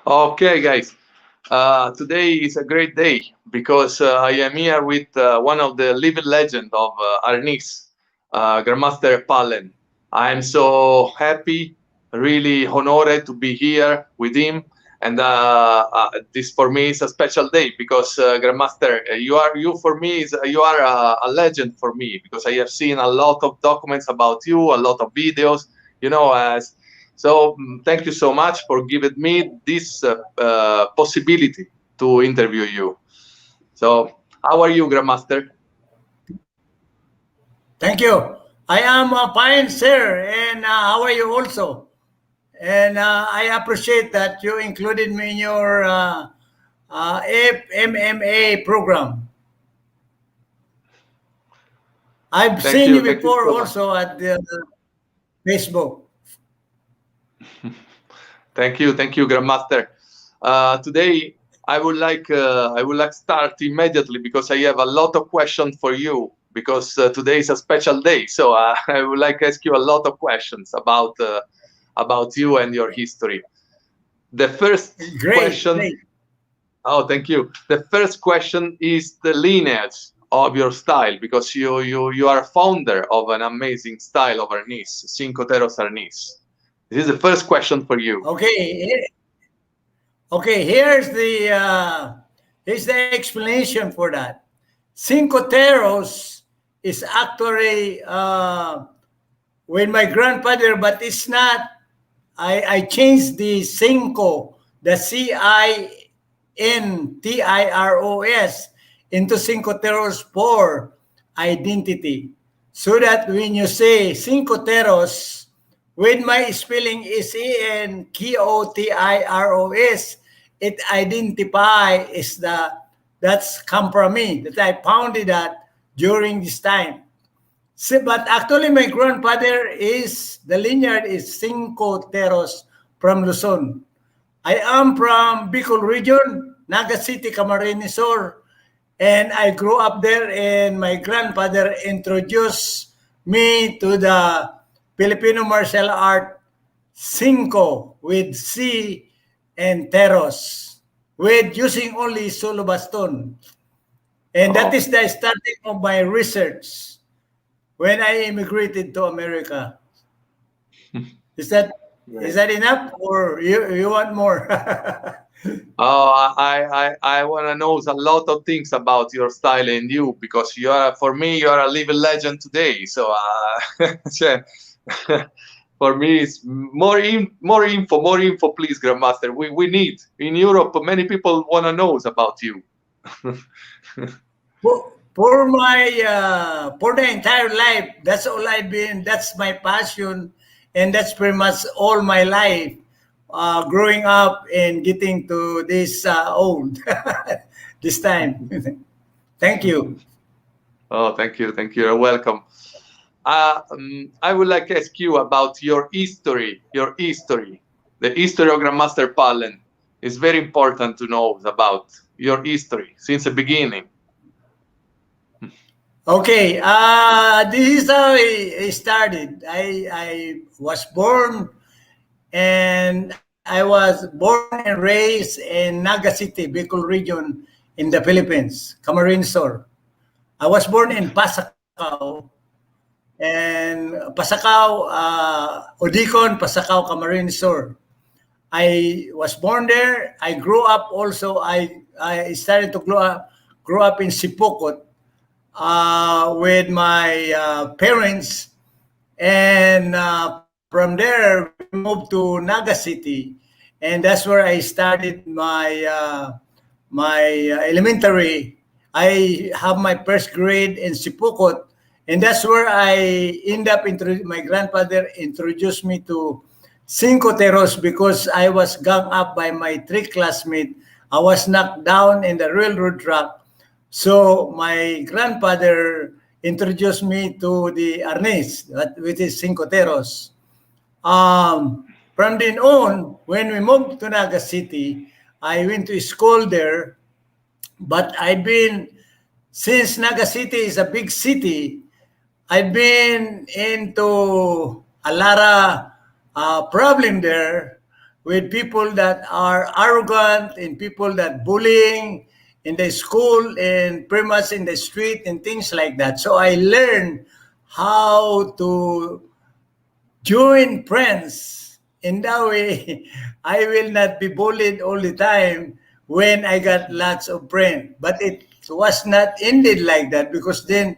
Okay, guys. Today is a great day because I am here with one of the living legend of Arnis, Grandmaster Pallen. I am so happy, really honored to be here with him, and this for me is a special day because Grandmaster, you for me is you are a legend for me because I have seen a lot of documents about you, a lot of videos, as so thank you so much for giving me this possibility to interview you. So how are you, Grandmaster? Thank you. I am fine, sir. And how are you also? And I appreciate that you included me in your MMA program. I've seen you Thank you before so much. also at the Facebook. Thank you, Grandmaster. Today I would like start immediately because I have a lot of questions for you because today is a special day. So I would like to ask you a lot of questions about you and your history. The first Great, question. great. Oh, thank you. The first question is the lineage of your style because you are a founder of an amazing style of Arnis, Cinco Teros Arnis. This is the first question for you. Okay, okay. Here's the explanation for that. Cinco Terros is actually when my grandfather, but it's not. I changed the cinco, the CINTIROS, into Cinco Terros for identity. So that when you say Cinco Terros, when my spelling is ENKOTIROS, it identify is that's come from me, that I founded that during this time. See, but actually, my grandfather is the lineage is Cinco Teros from Luzon. I am from Bicol region, Naga City, Camarines Sur, and I grew up there. And my grandfather introduced me to the Filipino martial art Cinco with C and Teros, with using only solo baston. And that Oh, is the starting of my research when I immigrated to America. Is that is great. that enough, or you want more? Oh, I want to know a lot of things about your style and you because you are for me you are a living legend today. So for me it's more info, please, Grandmaster. We need in Europe. Many people want to know about you. For the entire life, that's all I've been. That's my passion, and that's pretty much all my life. Growing up and getting to this old, this time. Thank you. Oh, thank you. You're welcome. I would like to ask you about your history. Your history, the history of Grandmaster Pallen is very important to know about your history since the beginning. Okay, this is how I started. I was born and I was born and raised in Naga City, Bicol region in the Philippines, Camarines Sur. I was born in Pasacao, and Odicon, Pasacao, Camarines Sur. I was born there. I grew up also. I started to grow up in Sipokot with my parents. And from there, we moved to Naga City, and that's where I started my elementary. I have my first grade in Sipukot, and that's where I end up. My grandfather introduced me to Cinco Teros because I was gang up by my three classmates. I was knocked down in the railroad track. So my grandfather introduced me to the arnis, which is Cinco Teros. From then on, when we moved to Naga City, I went to school there, but I've been, since Naga City is a big city, I've been into a lot of problem there with people that are arrogant and people that bullying in the school and pretty much in the street and things like that. So I learned how to join friends. In that way, I will not be bullied all the time when I got lots of friends. But it was not ended like that, because then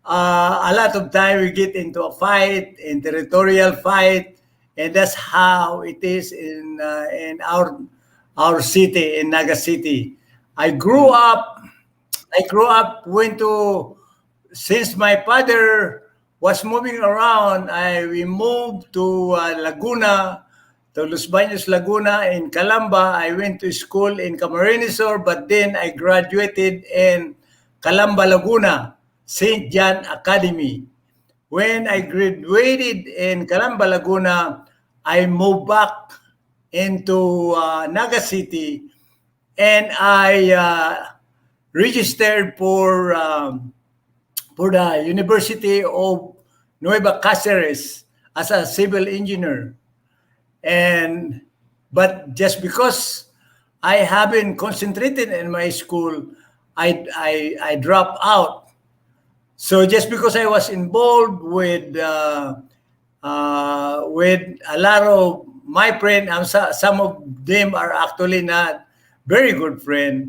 a lot of time we get into a fight, in territorial fight, and that's how it is in our city, in Naga City. I grew Mm. up. I grew up. Went to Since my father was moving around. We moved to Laguna, to Los Baños, Laguna, in Calamba. I went to school in Camarines but then I graduated in Calamba, Laguna, St. John Academy. When I graduated in Calamba, Laguna, I moved back into Naga City, and I registered for the University of Nueva Cáceres as a civil engineer. And but just because I haven't concentrated in my school, I dropped out. So just because I was involved with a lot of my friends, some of them are actually not very good friends.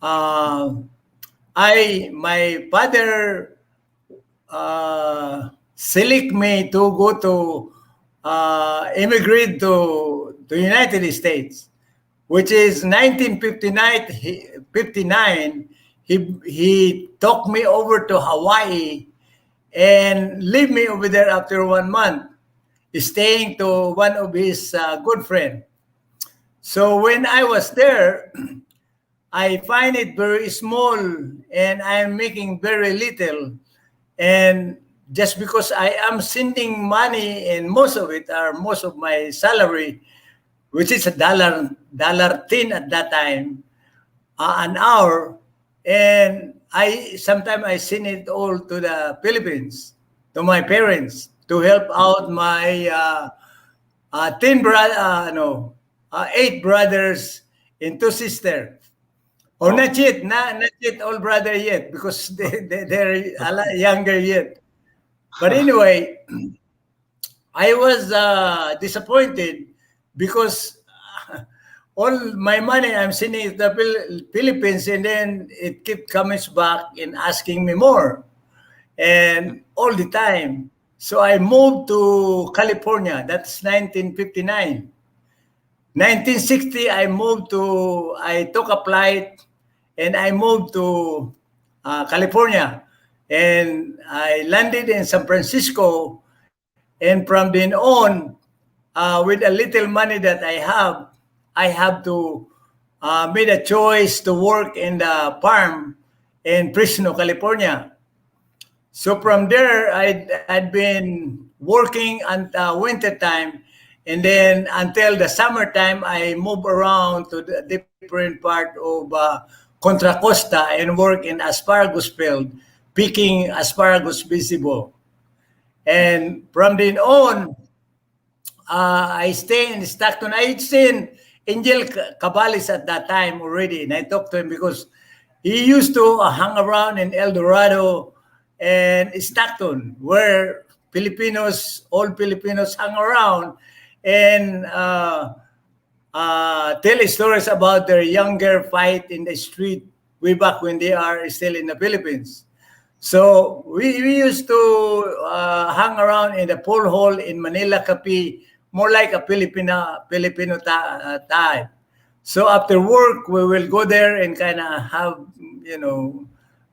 Uh, my father select me to go to immigrate to United States, which is 1959. 59. He took me over to Hawaii and leave me over there after 1 month, staying to one of his good friend. So when I was there, I find it very small and I'm making very little. And just because I am sending money, and most of my salary, which is a dollar 10 at that time, an hour, and I sometimes I send it all to the Philippines, to my parents, to help out my 8 brothers and 2 sisters. Oh, Oh. not yet, not yet all brother yet, because they're a lot younger yet. But anyway, I was disappointed because all my money I'm sending to the Philippines, and then it kept coming back and asking me more, and all the time. So I moved to California. That's 1959. 1960, I took a flight and I moved to California. And I landed in San Francisco. And from then on, with a little money that I have to made a choice to work in the farm in Fresno, California. So from there, I'd been working until winter time, and then until the summertime, I move around to the different part of Contra Costa and work in asparagus field, picking asparagus visible. And from then on, I stay in Stockton. I had seen Angel Cabales at that time already, and I talked to him because he used to hang around in El Dorado and Stockton, where all Filipinos hang around and tell stories about their younger fight in the street way back when they are still in the Philippines. So we used to hang around in the pool hall in Manila Cafe, more like a Filipino type. So after work, we will go there and kind of have,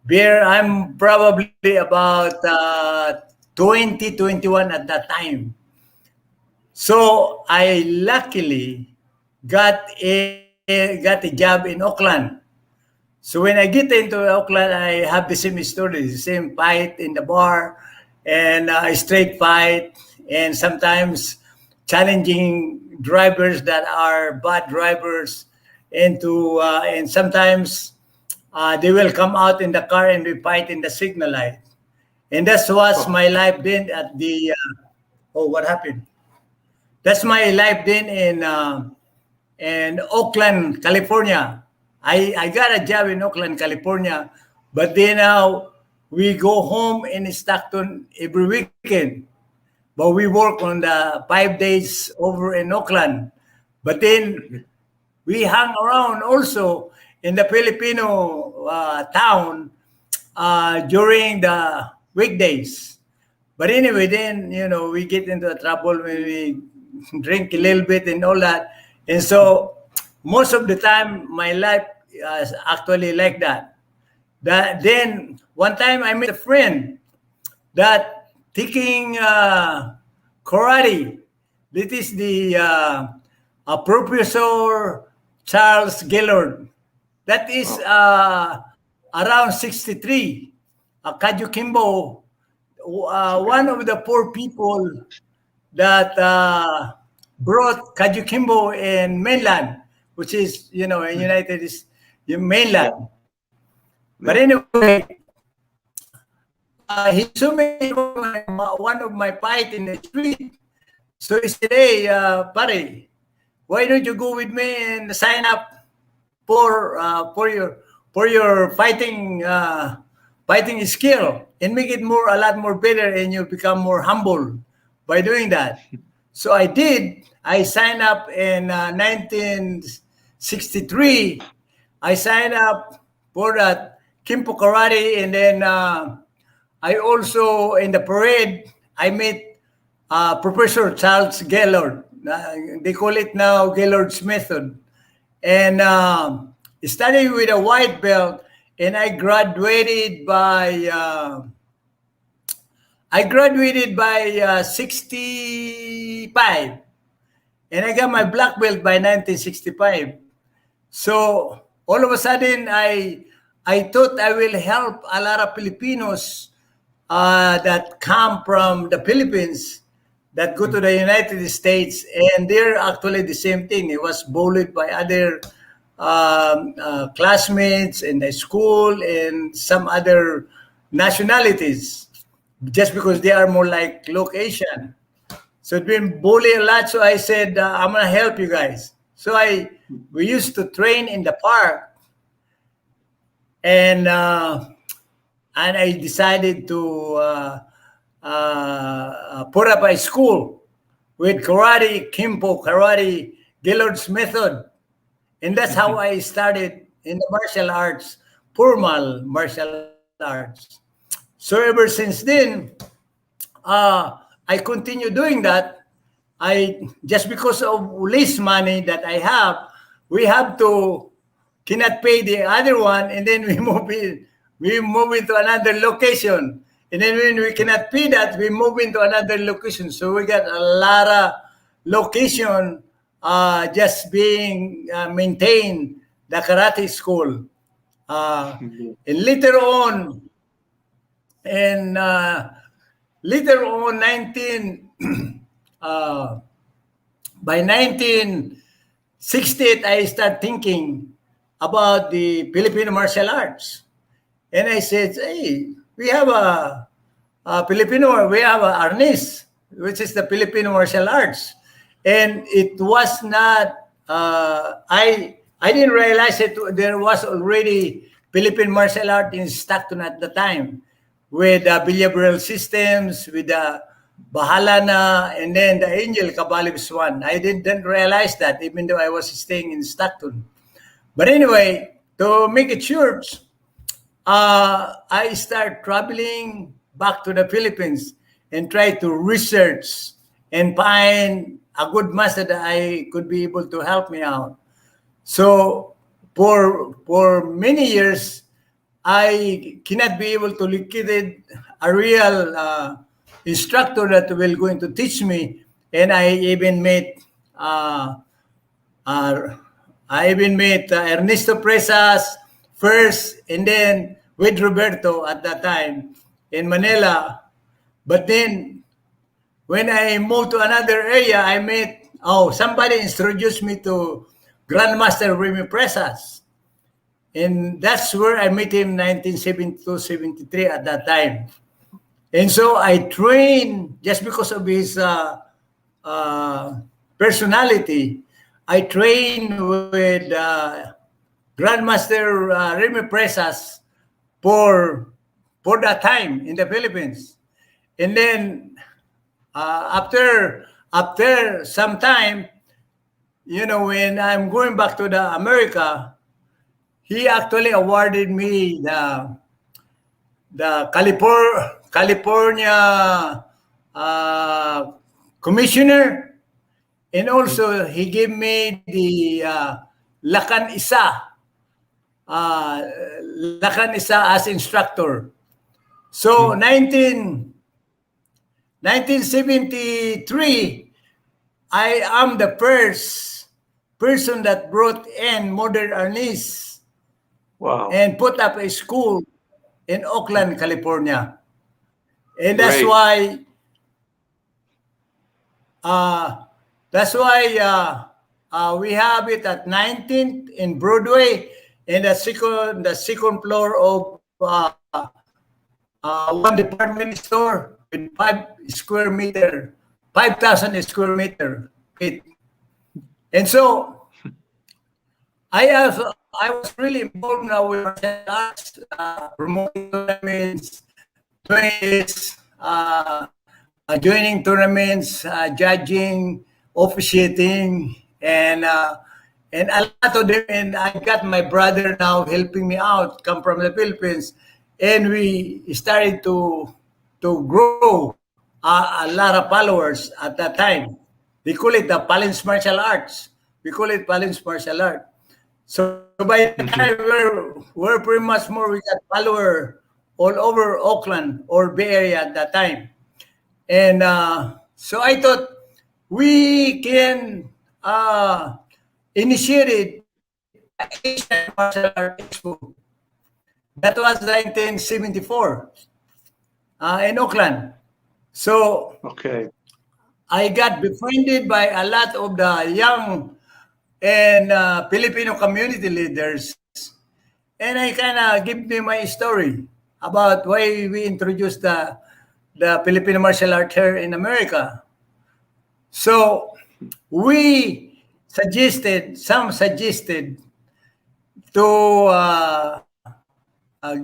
beer. I'm probably about 20, 21 at that time. So I luckily got a job in Auckland. So when I get into Auckland, I have the same story, the same fight in the bar, and a straight fight, and sometimes challenging drivers that are bad drivers, and sometimes they will come out in the car and we fight in the signal light, and that was Oh. my life then at the. Oh, what happened? that's my life then in Oakland, California. I got a job in Oakland, California, but then now we go home in Stockton every weekend. But we work on the 5 days over in Oakland. But then we hung around also in the Filipino town during the weekdays. But anyway, then we get into trouble when we drink a little bit and all that. And so most of the time, my life is actually like that. That then one time I met a friend that taking karate. This is the Professor Charles Gillard. That is Oh, around 63. Kajukimbo, one okay. of the poor people that brought Kajukimbo in mainland, which is, in Mm. United is the Yeah, mainland. But yeah. anyway, he saw me one of my fight in the street. So he said, hey, Pare, why don't you go with me and sign up for uh, for your for your fighting skill and make it more a lot more better and you become more humble by doing that. So I did. I signed up in 1963. I signed up for that Kimpo Karate, and then I also in the parade I met Professor Charles Gellard. They call it now Gellard's method, and studied with a white belt. And I graduated by 65, and I got my black belt by 1965. So all of a sudden, I thought I will help a lot of Filipinos that come from the Philippines that go to the United States, and they're actually the same thing. It was bullied by other classmates in the school and some other nationalities just because they are more like look Asian. So it's been bullied a lot. So I said, I'm gonna help you guys. So we used to train in the park, and I decided to put up a school with karate, kimpo, karate, Gillard's method, and that's how I started in the martial arts, formal martial arts. So ever since then, I continue doing that. Just because of less money that I have, we have to cannot pay the other one, and then we move into another location, and then when we cannot pay that, we move into another location. So we got a lot of location just being maintained the karate school, uh, and and later on 19 uh, by 1968, I start thinking about the Filipino martial arts. And I said, hey, we have a arnis, which is the Filipino martial arts. And it was not, I didn't realize it, there was already Philippine martial art in Stockton at the time with the behavioral systems, with the Bahala na, and then the Angel Kabalibs one. I didn't realize that even though I was staying in Stockton. But anyway, to make it short, I start traveling back to the Philippines and try to research and find a good master that I could be able to help me out. So for many years, I cannot be able to locate a real instructor that will going to teach me, and uh, uh, I even met Ernesto Presas first, and then with Roberto at that time in Manila. But then when I moved to another area, I met somebody introduced me to Grandmaster Remy Presas. And that's where I met him 1972, 73 at that time. And so I trained just because of his personality. I trained with Grandmaster Remy Presas for for that time in the Philippines. And then after some time, when I'm going back to the America, he actually awarded me the California uh, commissioner, and also he gave me the Lakan Isa, uh, Lakan Isa as instructor. So Mm. 1973, I am the first person that brought in modern arnis Wow. and put up a school in Oakland, California. And Great. uh, that's why we have it at 19th in Broadway, in the second floor of one department store with 5,000 square meter feet. And so I was really involved now with martial arts, promoting tournaments, doing this, joining tournaments, judging, officiating, and a lot of them. And I got my brother now helping me out, come from the Philippines, and we started to grow a lot of followers at that time. They call it the Pallen's martial arts. We call it Pallen's martial art. So by the time Mhm. we're pretty much more, we got follower all over Oakland or Bay Area at that time. And so I thought we can initiate the Asian Martial Art Expo. That was 1974 in Oakland. So Okay. I got befriended by a lot of the young and Filipino community leaders, and I kind of give them my story about why we introduced the Filipino martial art here in America. So some suggested to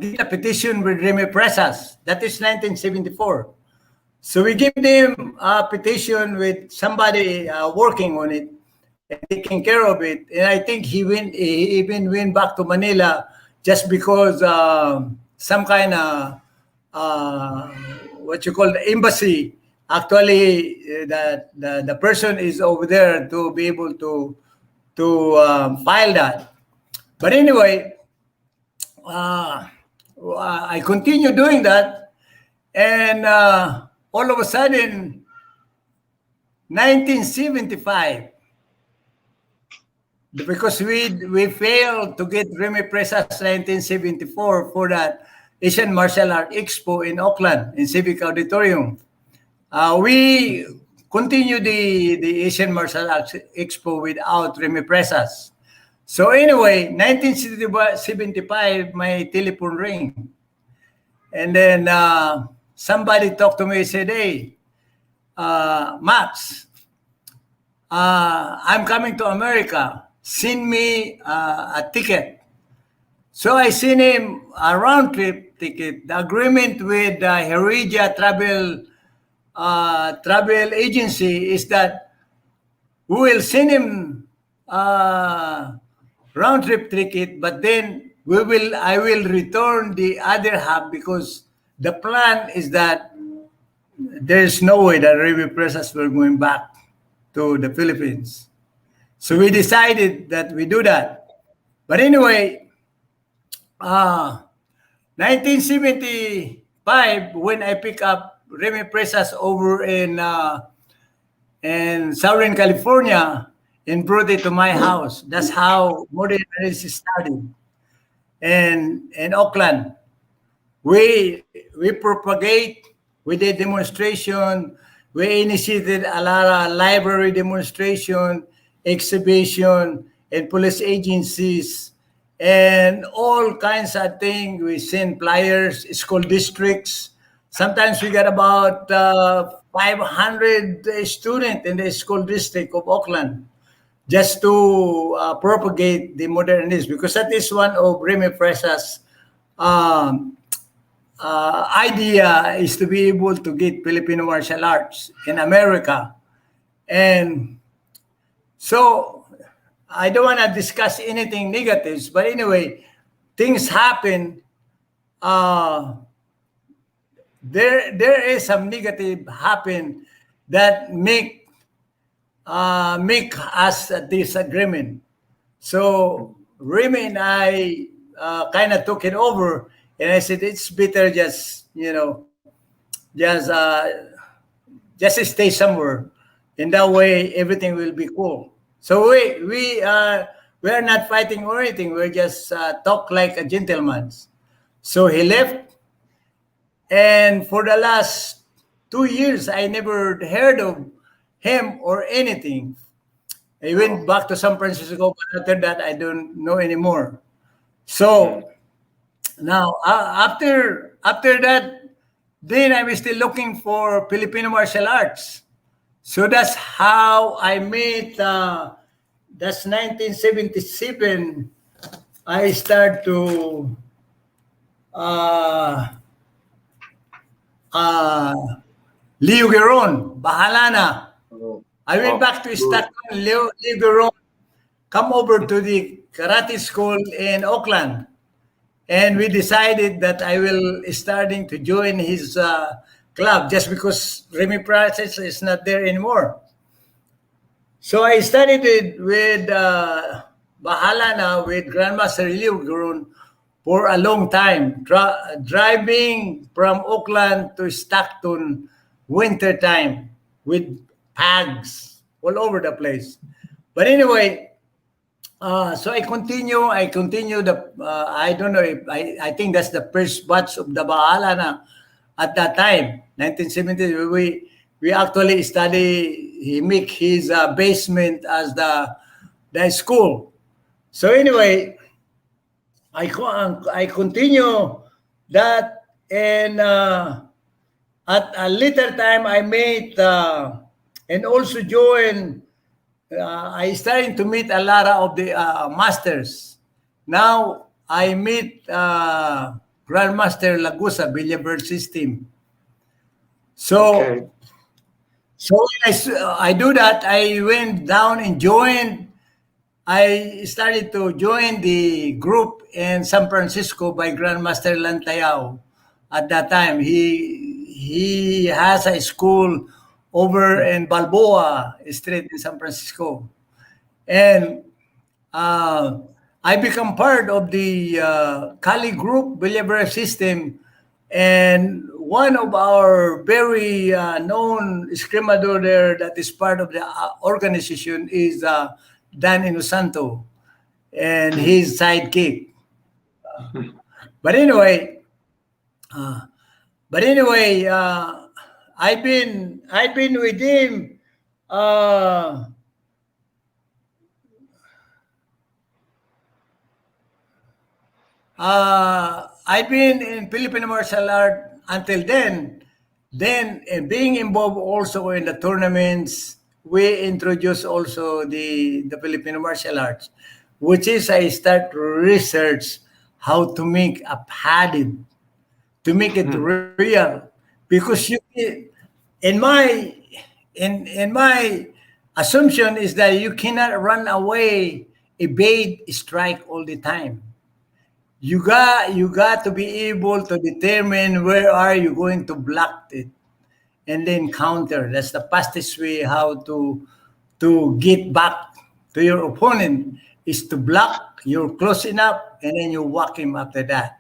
get a petition with Remy Presas. That is 1974. So we give them a petition with somebody working on it and taking care of it. And I think he even went back to Manila just because some kind of what you call the embassy. Actually, the person is over there to be able to file that. But anyway, uh, I continue doing that, and all of a sudden, 1975, because we failed to get Remy Presas 1974 for that Asian Martial Art Expo in Auckland in Civic Auditorium. We continue the Asian Martial Arts Expo without Remy Presas. So anyway, 1975, my telephone ring. And then somebody talked to me and said, hey, Max, I'm coming to America. Send me a ticket. So I sent him a round trip ticket. The agreement with Heredia travel agency is that we will send him round trip ticket, but then I will return the other half because the plan is that there's no way that Remy Presas were going back to the Philippines. So we decided that we do that. But anyway, uh, 1975, when I pick up Remy Presas over in Southern California and brought it to my house. That's how modern medicine started. And in Auckland, we propagate, we did demonstration, we initiated a lot of library demonstration, exhibition, and police agencies, and all kinds of things. We send flyers, school districts. Sometimes we got about 500 students in the school district of Auckland just to propagate the modernism, because that is one of Remy Fresa's um, idea, is to be able to get Filipino martial arts in America. And so I don't want to discuss anything negatives, but anyway, things happen. Uh, there is some negative happen that make us a disagreement. So Remy and I kind of took it over, and I said it's better just just stay somewhere. In that way, everything will be cool. So we are not fighting or anything. We just talk like a gentleman. So he left, and for the last 2 years, I never heard of him or anything. I went Oh. back to San Francisco, but after that, I don't know anymore. So Mm. now, after that, then I'm still looking for Filipino martial arts. So that's how I met. That's 1977. I start to uh, uh, Leo Geron, bahala na. Oh. I went Oh, back to good. Stockton. Leo Geron come over to the karate school in Auckland, and we decided that I will starting to join his club just because Remy Francis is not there anymore. So I studied with Bahala now with Grandmaster Leo Gurun for a long time, driving from Auckland to Stockton winter time with pags all over the place. But anyway, so I continue the, I don't know if, I think that's the first batch of the Bahala na at that time, 1970s, we actually study, he make his basement as the school. So anyway, I continue that, and at a later time I made, and also join, I starting to meet a lot of the masters. Now I meet Grandmaster Lagusa, Billiard System. So Okay. so when I do that, I went down and joined. I started to join the group in San Francisco by Grandmaster Lantayao. At that time, he has a school over in Balboa Street in San Francisco, and uh, I become part of the Kali Group Believer System, and one of our very known scrimador there that is part of the organization is Dan Inosanto and his sidekick. But anyway, uh, but anyway, I've been with him. Uh, I've been in Filipino martial art until then. Then, being involved also in the tournaments, we introduce also the Filipino martial arts, which is I start to research how to make a padded, to make it real, because in my in my assumption is that you cannot run away, evade, strike all the time. You got to be able to determine where are you going to block it and then counter. That's the fastest way how to get back to your opponent, is to block. You're close enough, and then you whack him after that.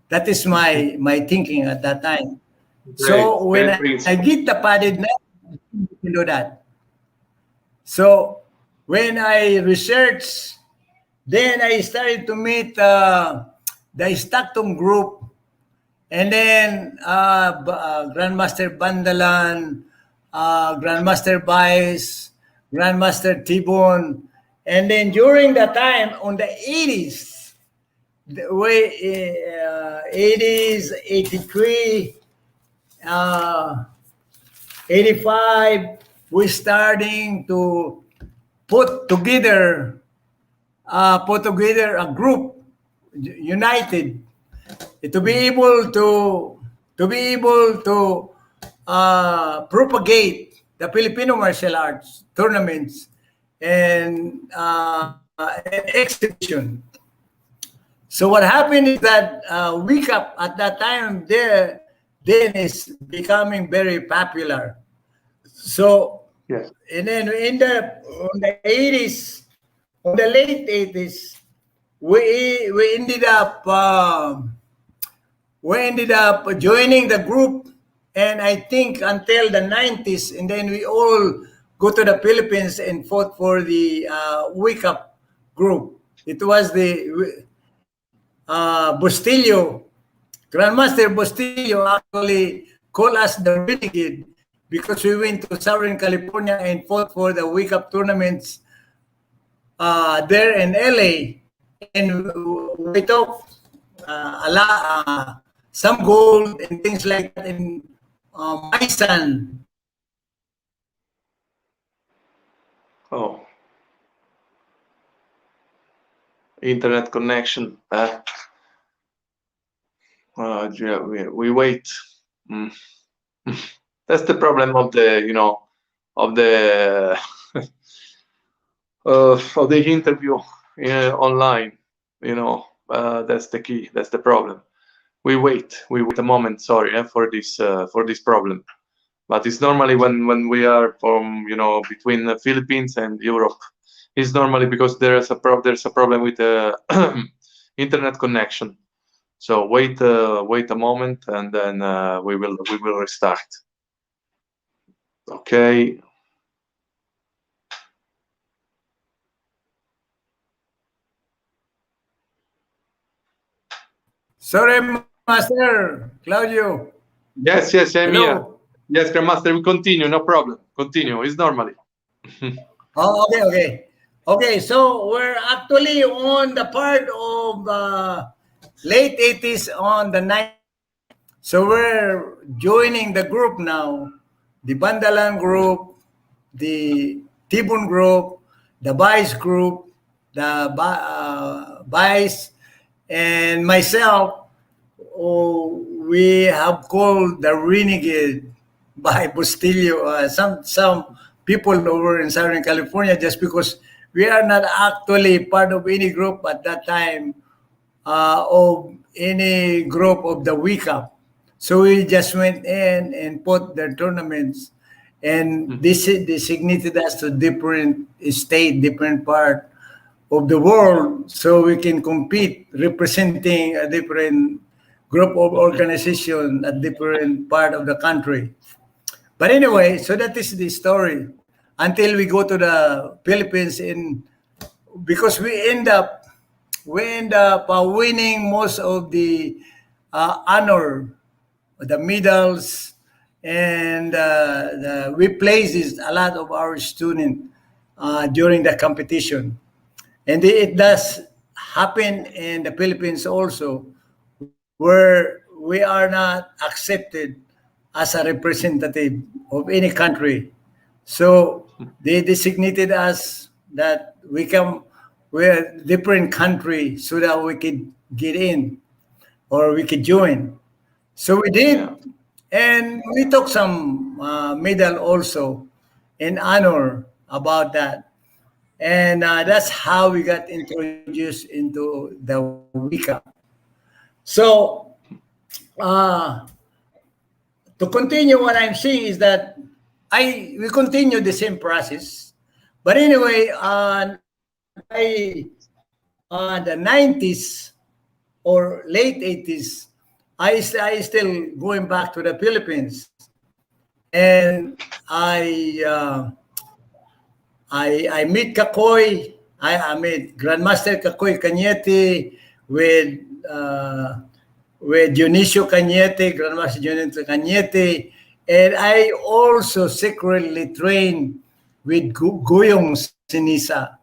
That is my thinking at that time. Great. So when Great I get the principle. padded net, you can do that. So when I research, then I started to meet the Stockton group, and then Grandmaster Bandalan, Grandmaster Bice, Grandmaster Tibon. And then during that time, on the 80s, the way 80s, 83, uh, 85, we're starting to put together a group united to be able to propagate the Filipino martial arts tournaments and exhibition. So what happened is that Wake Up at that time there then is becoming very popular. So Yes. and then in the 80s, on the late 80s, we ended up joining the group, and I think until the 90s, and then we all go to the Philippines and fought for the Wake Up group. It was the Bustillo, Grandmaster Bustillo actually called us the renegade because we went to Southern California and fought for the Wake Up tournaments there in LA, and we took some gold and things like that in my son. Oh, internet connection. Yeah, we wait. Mm. That's the problem of of the of the interview online. That's the key. That's the problem. We wait a moment. Sorry for this problem. But it's normally when we are from between the Philippines and Europe. It's normally because there's a problem with the internet connection. So wait a moment, and then we will restart. Okay. Sorry, Master Claudio. Yes, yes, I'm here. Hello. Yes, Grandmaster, we continue. No problem. Continue. It's normally. Oh, okay, okay. Okay, so we're actually on the part of late 80s on the 90s. So we're joining the group now, the Bandalan group, the Tibun group, the Vice group, the Vice, and myself. Oh, we have called the renegade by Bustillo. Some people over in Southern California, just because we are not actually part of any group at that time, of any group of the Wicca. So we just went in and put their tournaments, and this designated us to different state, different part of the world, so we can compete representing a different group of organization at different part of the country. But anyway, so that is the story until we go to the Philippines, in because we end up winning most of the honor, the medals, and we places a lot of our students during the competition. And it does happen in the Philippines also, where we are not accepted as a representative of any country. So they designated us that we're a different country so that we could get in or we could join. So we Yeah. did, and we took some medal also in honor about that. And that's how we got introduced into the Wicca. So uh, to continue, what I'm saying is that I we continue the same process. But anyway, by the 90s or late 80s, I still going back to the Philippines, and I meet Kakoy. I meet Grandmaster Kakoy Cañete with uh, with Dionisio Cañete, Grandmaster Dionisio Cañete, and I also secretly trained with Goyong Sinisa.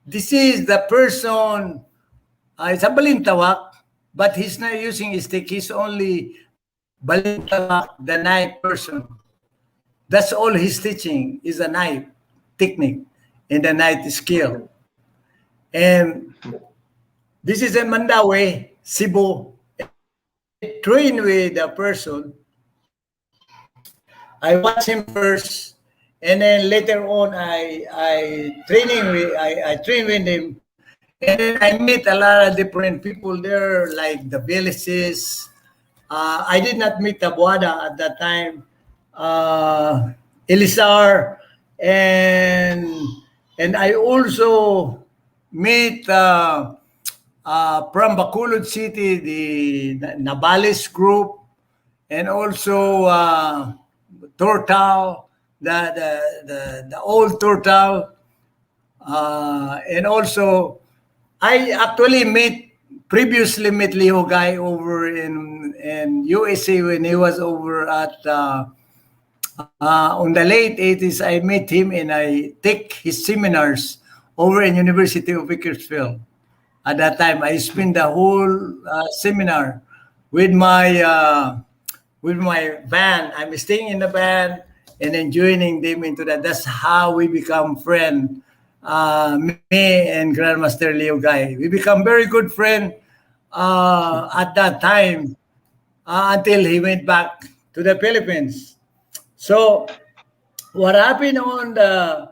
This is the person. It's a balintawak, but he's not using his stick. He's only balintawak, the night person. That's all he's teaching is a knife technique and the knife skill. And this is in Mandawi, Cebu. I train with a person. I watch him first, and then later on, I train with him, and then I meet a lot of different people there, like the villages. I did not meet Tabuada at that time. Elisar, and I also meet from Bacolod City the Nabales group, and also Tortal, the old Tortal, and also I actually met Leo Guy over in USA when he was over at on the late 80s. I met him and I take his seminars over in University of Bakersfield. At that time, I spent the whole seminar with my uh, with my band. I'm staying in the band and then joining them into that. That's how we become friends. Me and Grandmaster Leo Guy. We become very good friend at that time until he went back to the Philippines. So what happened on the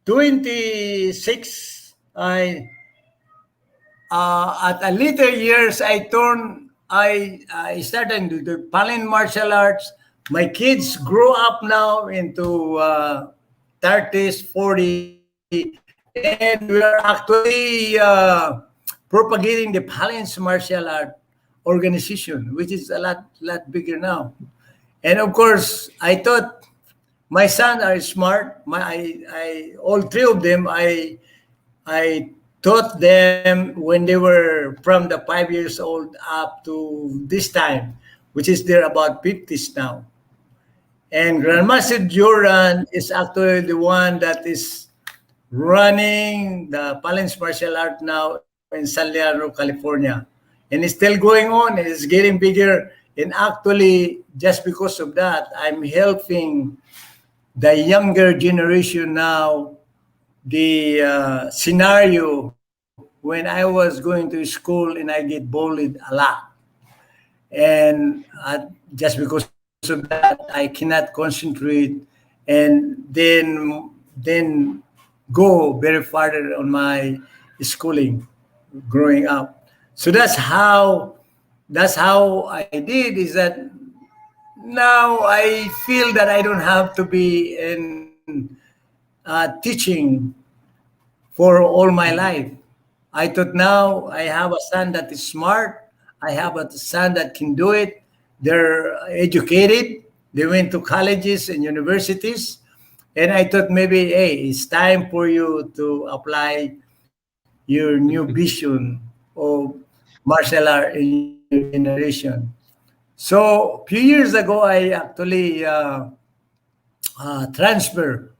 26, at a later years, I started to do Pallen martial arts. My kids grow up now into 30s, 40, and we are actually propagating the Pallen's martial art organization, which is a lot bigger now. And of course, I thought my sons are smart. All three of them, I taught them when they were from the 5 years old up to this time, which is they're about 50s now. And Grandmaster Jordan is actually the one that is running the Palens martial art now in San Leandro, California. And it's still going on, and it's getting bigger. And actually, just because of that, I'm helping the younger generation now the scenario when I was going to school and I get bullied a lot. And just because of that, I cannot concentrate and then go very farther on my schooling growing up. So that's how I did is that now I feel that I don't have to be in teaching for all my life. I thought now I have a son that is smart. I have a son that can do it. They're educated. They went to colleges and universities. And I thought maybe, hey, it's time for you to apply your new vision of martial art in your generation. So a few years ago, I actually transferred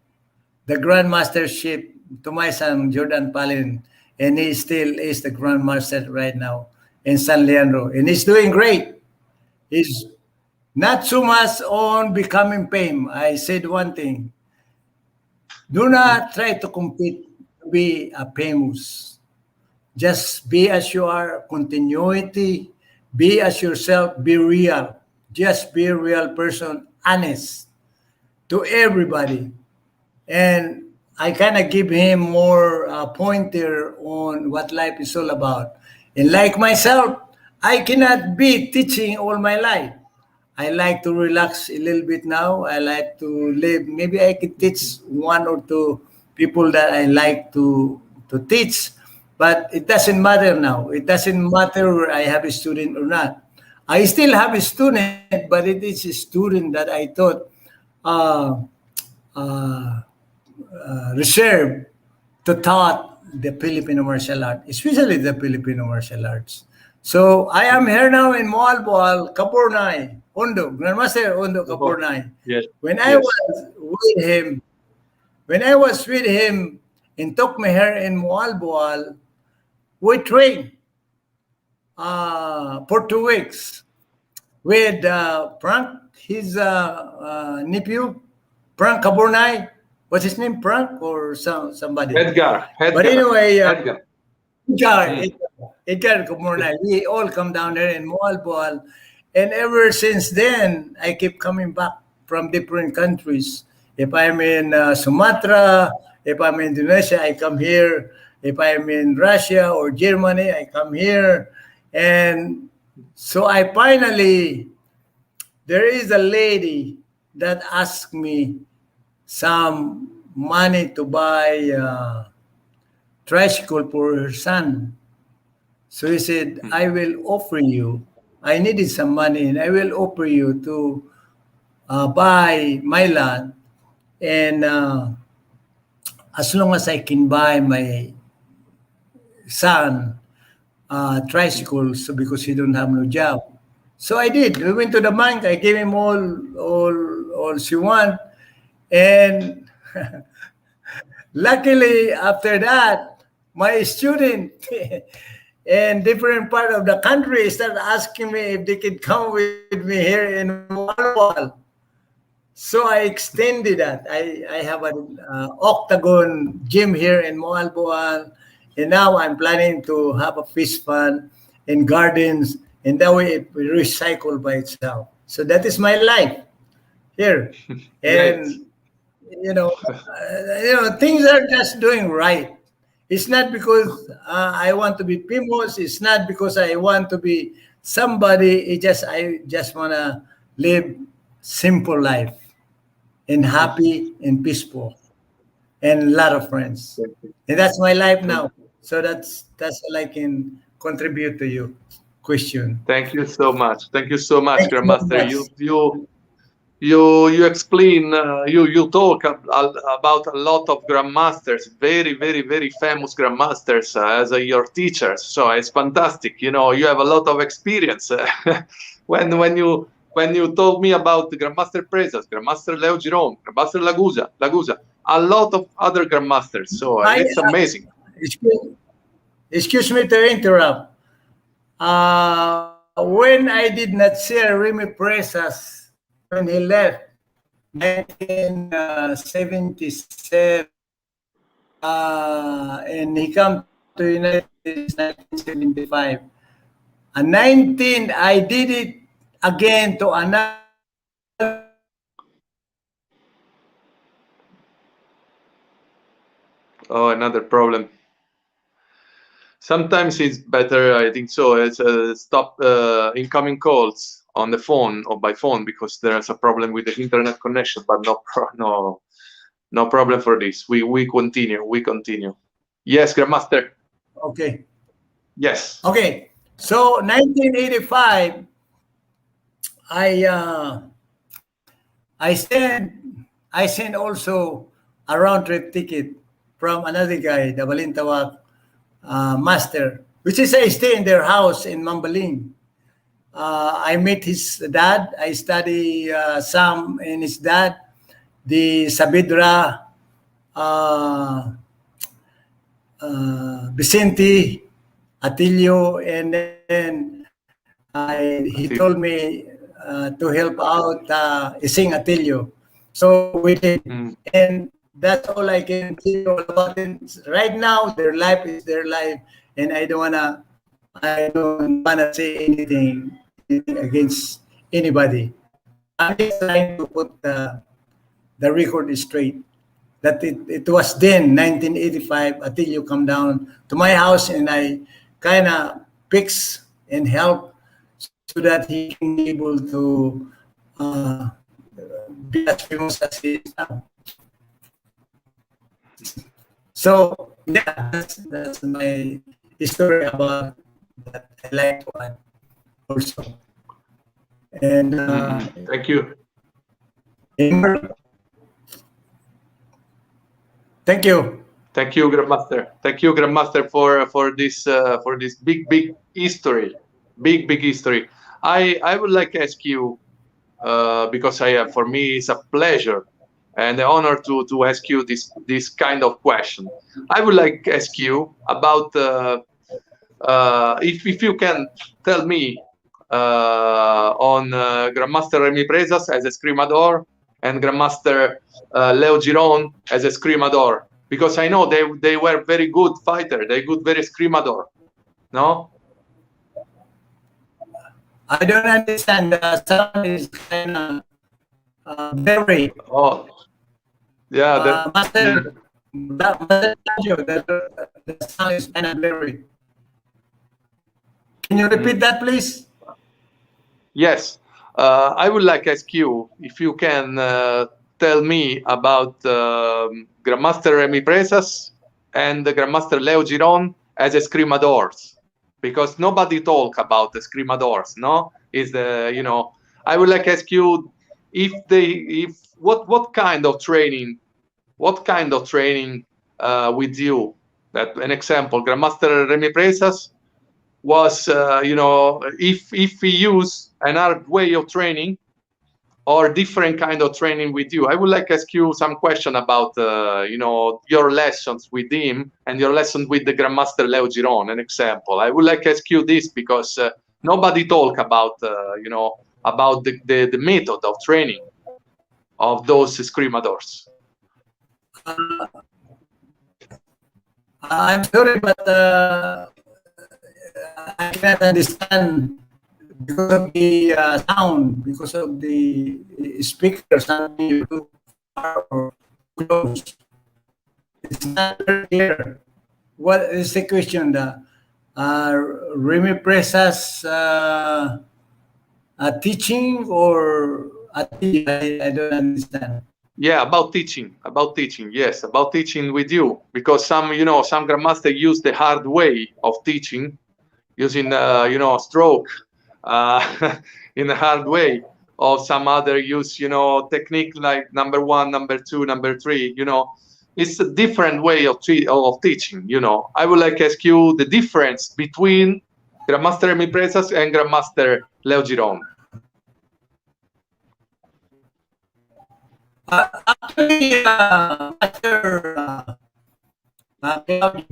the grandmastership to my son Jordan Palin, and he still is the grandmaster right now in San Leandro, and he's doing great. He's not so much on becoming fame. I said one thing: do not try to compete to be a famous. Just be as you are. Continuity. Be as yourself. Be real. Just be a real person, honest to everybody. And I kind of give him more pointer on what life is all about. And like myself, I cannot be teaching all my life. I like to relax a little bit now. I like to live. Maybe I could teach one or two people that I like to teach, but it doesn't matter now. It doesn't matter where I have a student or not. I still have a student, but it is a student that I thought uh, uh, reserved to taught the Filipino martial art, especially the Filipino martial arts. So I am here now in Moalboal, Kapurnai, Ondo, Grandmaster Ondo Oh, Kapurnai. yes, When I yes. was with him, when I was with him in Tokmeher in Moalboal, we trained for 2 weeks with Frank, his nephew, Frank Caburnay. What's his name? Frank or somebody. Edgar, But Edgar, anyway, Edgar. Mm. Edgar Caburnay. We all come down there in Moalboal. And ever since then, I keep coming back from different countries. If I'm in Sumatra, if I'm in Indonesia, I come here. If I'm in Russia or Germany, I come here. And so I finally, there is a lady that asked me some money to buy tricycle for her son. So he said, I will offer you. I needed some money, and I will offer you to buy my land. And as long as I can buy my son tricycle, so because he don't have no job. So I did. We went to the bank. I gave him all she want. And luckily, after that, my student in different part of the country started asking me if they could come with me here in Malwal. So I extended that. I have an octagon gym here in Moalboal, and now I'm planning to have a fish pond and gardens, and that way it will recycle by itself. So that is my life here, Great. and things are just doing right. It's not because I want to be famous. It's not because I want to be somebody. I just wanna live simple life and happy and peaceful and a lot of friends. And that's my life now. So that's all I can contribute to you. Question. Thank you so much. Thank you so much, Thank you very Grandmaster. much. You explain, you talk about a lot of grandmasters, very very very famous grandmasters as your teachers. So it's fantastic. You have a lot of experience. When you told me about the Grandmaster Presas, Grandmaster Leo Giron, Grandmaster Lagusa, a lot of other grandmasters. So I it's amazing. excuse, excuse me to interrupt. When I did not see Remy Presas when he left 1977, and he come to United States 1975. And 19, I did it again to another Oh, another problem. Sometimes it's better, I think so. It's stop incoming calls on the phone or by phone because there's a problem with the internet connection. But no problem for this. We continue. We continue. Yes, Grandmaster. Okay. Yes. Okay. So 1985, I uh, I sent also a round trip ticket from another guy, the Balintawak master, which is I stay in their house in Mambaling. I met his dad. I study some in his dad, the Sabidra, uh, Vicente, Atilio, and then he told me to help out Ising Atilio. So we did. And that's all I can tell you about it. Right now, their life is their life, and I don't wanna say anything against anybody. I'm just trying to put the record straight. That it was then 1985 until you come down to my house and I kind of fix and help so that he can be able to uh, be as famous as he is now. So yeah, that's my story about that I like to add also. And Thank you. Thank you. Thank you, Grandmaster. Thank you, Grandmaster, for this big history, big history. I would like to ask you because for me it's a pleasure and an honor to ask you this kind of question. I would like to ask you about if you can tell me on Grandmaster Remy Presas as a scrimador, and Grandmaster Leo Giron as a scrimador, because I know they were very good fighter. They good very scrimador. No. I don't understand. The sound is kind of very. Oh, yeah. Master, Master Sergio, the sound is kind of very. Can you repeat that, please? Yes. I would like to ask you if you can tell me about Grandmaster Remy Presas and the Grandmaster Leo Giron as a scrimadors, because nobody talk about the scrimadors. No, is the I would like to ask you if what kind of training with you. That an example, Grandmaster Remy Presas was if we use another way of training or different kind of training with you. I would like to ask you some question about your lessons with him and your lesson with the Grandmaster Leo Giron. An example, I would like to ask you this because nobody talk about about the method of training of those scrimadors. I'm sorry, but I cannot understand because of the sound, because of the speaker sounding you too far or close. It's not very clear. What is the question? The Remy Presas teaching or I don't understand. Yeah, about teaching. Yes, about teaching with you, because some grandmaster use the hard way of teaching, using stroke in a hard way, or some other use technique like number 1, number 2, number 3. It's a different way of teaching. I would like to ask you the difference between Grandmaster Remy Presas and Grandmaster Leo Giron. Actually, Master Claudio,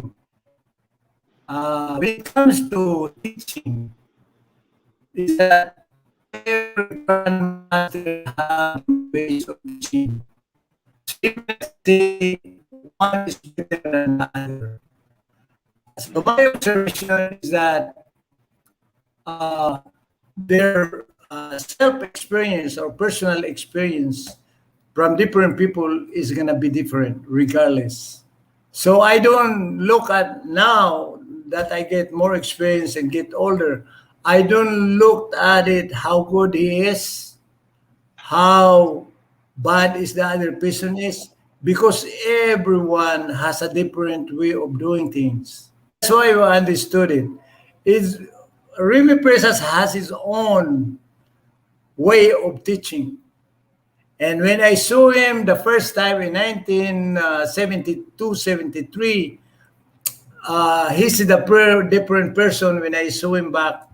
when it comes to teaching, is that every grandmaster has ways of teaching. Seriously, one is better than the other. So my observation is that their self-experience or personal experience from different people is going to be different regardless. So I don't look at now that I get more experience and get older. I don't look at it how good he is, how bad is the other person is, because everyone has a different way of doing things. That's why I understood it. Is Remy Presas has his own way of teaching. And when I saw him the first time in 1972, 73, he's the different person when I saw him back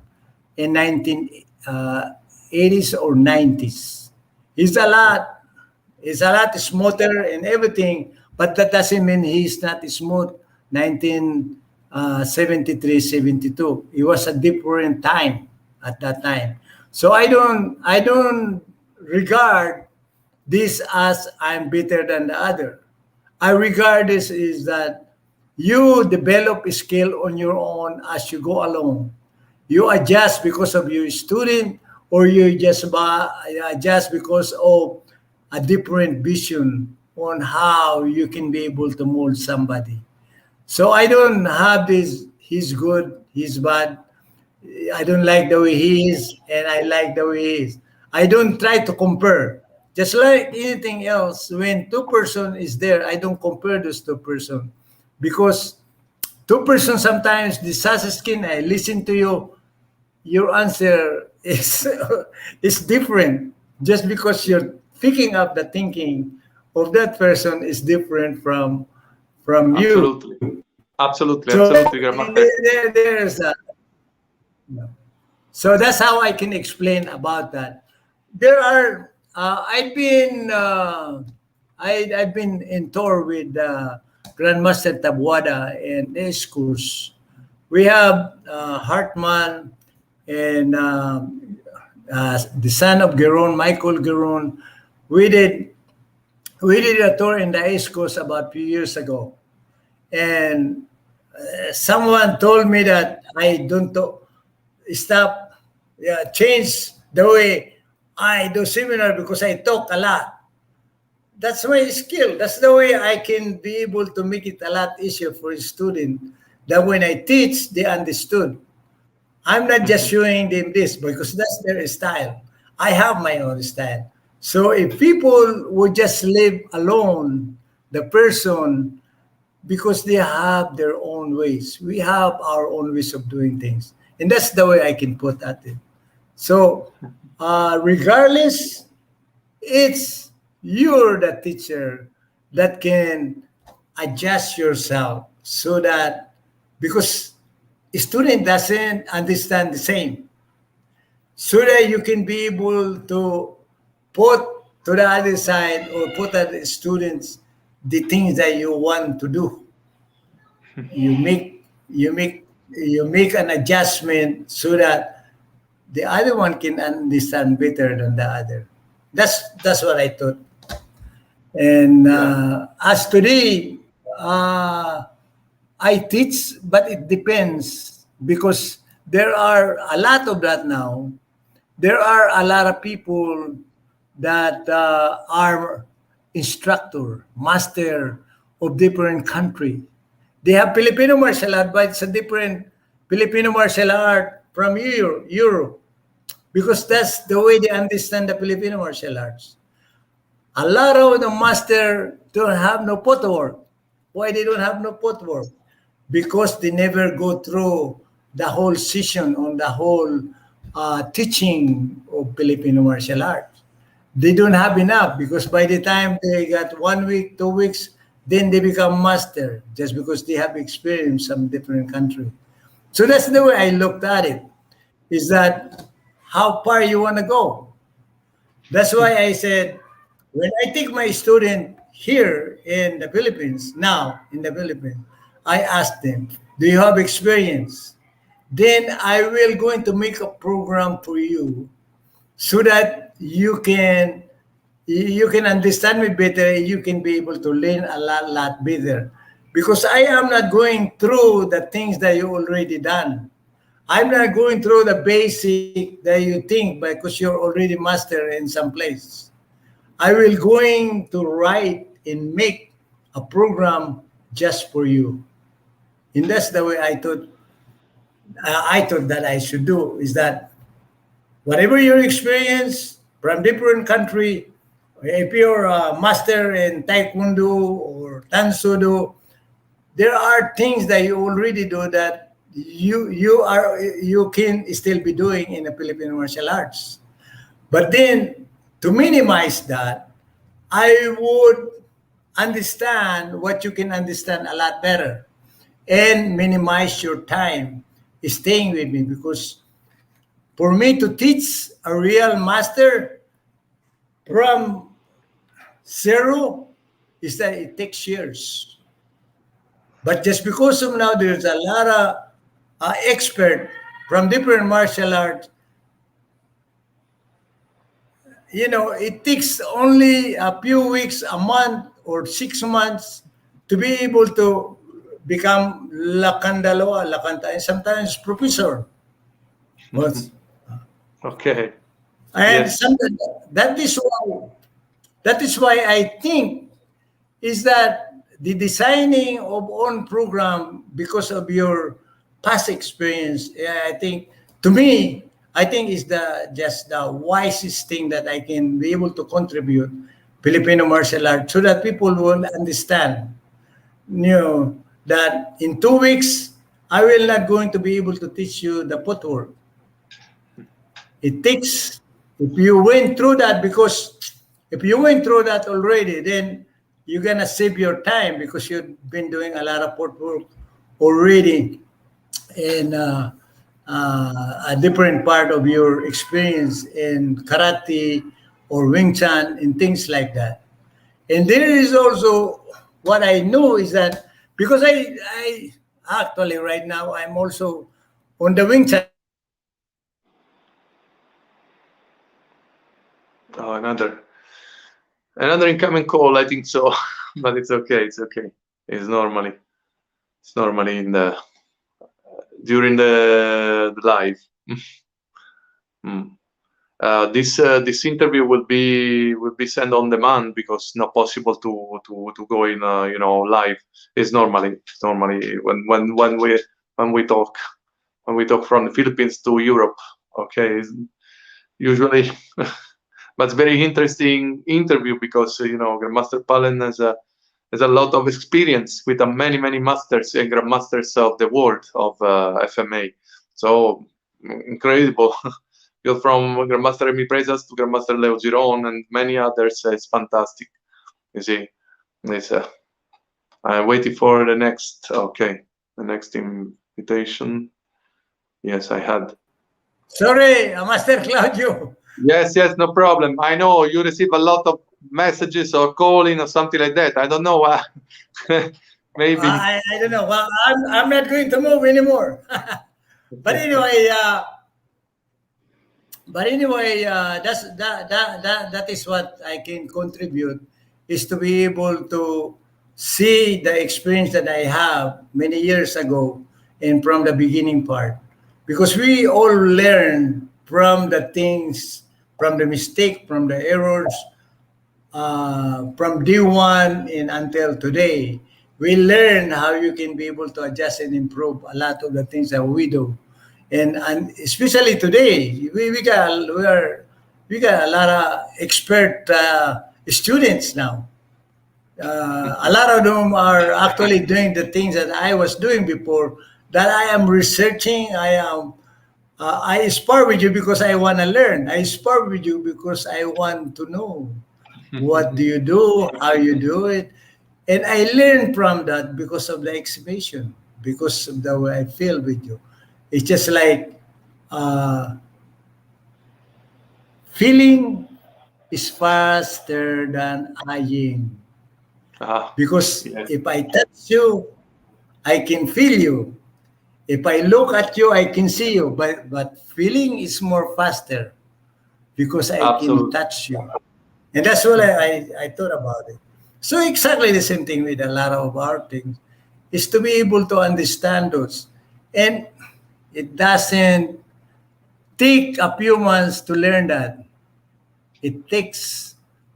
in 1980s or 90s. He's a lot smoother and everything, but that doesn't mean he's not smooth 1973, 72. It was a different time at that time. So I don't regard this as I'm better than the other. I regard this is that you develop a skill on your own as you go along. You adjust because of your student, or you just adjust because of a different vision on how you can be able to mold somebody. So I don't have this, he's good, he's bad. I don't like the way he is, and I like the way he is. I don't try to compare. Just like anything else, when two-person is there, I don't compare those two-person. Because two-person sometimes, the skin, I listen to you, your answer is is different. Just because you're picking up the thinking of that person is different from you. Absolutely, absolutely, So absolutely, Grandmaster. there's a, so that's how I can explain about that. There are I've been in tour with Grandmaster Tabuada and his schools. We have Hartman and the son of Geron, Michael Geron. we did we did a tour in the East Coast about a few years ago, and someone told me that I don't stop, yeah, change the way I do seminar because I talk a lot. That's my skill. That's the way I can be able to make it a lot easier for a student. That when I teach, they understood. I'm not just showing them this because that's their style. I have my own style. So if people would just live alone, the person, because they have their own ways, we have our own ways of doing things. And that's the way I can put at it. So, regardless, it's you're the teacher that can adjust yourself so that, because a student doesn't understand the same, so that you can be able to put to the other side or put at the students the things that you want to do. You make an adjustment so that the other one can understand better than the other. That's what I thought. And Yeah. as today, uh, I teach, but it depends because there are a lot of that now. There are a lot of people that are instructor, master of different country. They have Filipino martial art, but it's a different Filipino martial art from Europe, because that's the way they understand the Filipino martial arts. A lot of the master don't have no footwork. Why they don't have no footwork? Because they never go through the whole session on the whole teaching of Filipino martial arts. They don't have enough because by the time they got 1 week, 2 weeks, then they become master just because they have experience some different country. So that's the way I looked at it. Is that how far you want to go? That's why I said, when I take my student here in the Philippines, now in the Philippines, I ask them, do you have experience? Then I will going to make a program for you so that you can understand me better. You can be able to learn a lot better because I am not going through the things that you already done. I'm not going through the basic that you think because you're already master in some place. I will going to write and make a program just for you. And that's the way I thought that I should do, is that whatever your experience from different country, if you're a master in taekwondo or tansudo, there are things that you already do that you can still be doing in the Philippine martial arts. But then, to minimize that, I would understand what you can understand a lot better and minimize your time staying with me, because for me to teach a real master from zero is that it takes years. But just because of now there's a lot of expert from different martial arts, it takes only a few weeks, a month, or 6 months to be able to become lakandaloa, lakanta, and sometimes professor. Was Okay. and Yes. some, that is why I think is that the designing of own program because of your past experience. I think, to me, I think is the just the wisest thing that I can be able to contribute Filipino martial art so that people will understand, that in 2 weeks I will not going to be able to teach you the footwork. It takes, if you went through that, because if you went through that already, then you're gonna save your time because you've been doing a lot of footwork already in a different part of your experience in karate or Wing Chun and things like that. And there is also what I know is that, because I actually right now I'm also on the Wing Chun Oh, another. Another incoming call, I think so, but it's okay. It's okay. It's normally in the during the live. Mm. This interview will be sent on demand because not possible to go in live. It's normally when we talk from the Philippines to Europe. Okay, usually, but it's very interesting interview because Grandmaster Pallen has a lot of experience with many masters and grandmasters of the world of FMA. So incredible. You're from Grandmaster Remy Presas to Grandmaster Leo Giron and many others. It's fantastic. You see, it's, I'm waiting for the next. Okay, the next invitation. Yes, I had. Sorry, Master Claudio. Yes, no problem. I know you receive a lot of messages or calling or something like that. I don't know. Maybe. I don't know. Well, I'm not going to move anymore. But anyway, that is what I can contribute, is to be able to see the experience that I have many years ago and from the beginning part, because we all learn from the things, from the mistake, from the errors, from day one and until today. We learn how you can be able to adjust and improve a lot of the things that we do, and especially today, we got a lot of expert students now. A lot of them are actually doing the things that I was doing before. That I am researching. I spar with you because I want to learn. I spar with you because I want to know what do you do, how you do it, and I learn from that because of the exhibition, because of the way I feel with you. It's just like uh, feeling is faster than eyeing. Because Yes. if I touch you, I can feel you. If I look at you, I can see you. But feeling is more faster because I can Absolutely. touch you. And that's what I thought about it. So exactly the same thing with a lot of our things is to be able to understand those. And it doesn't take a few months to learn that. It takes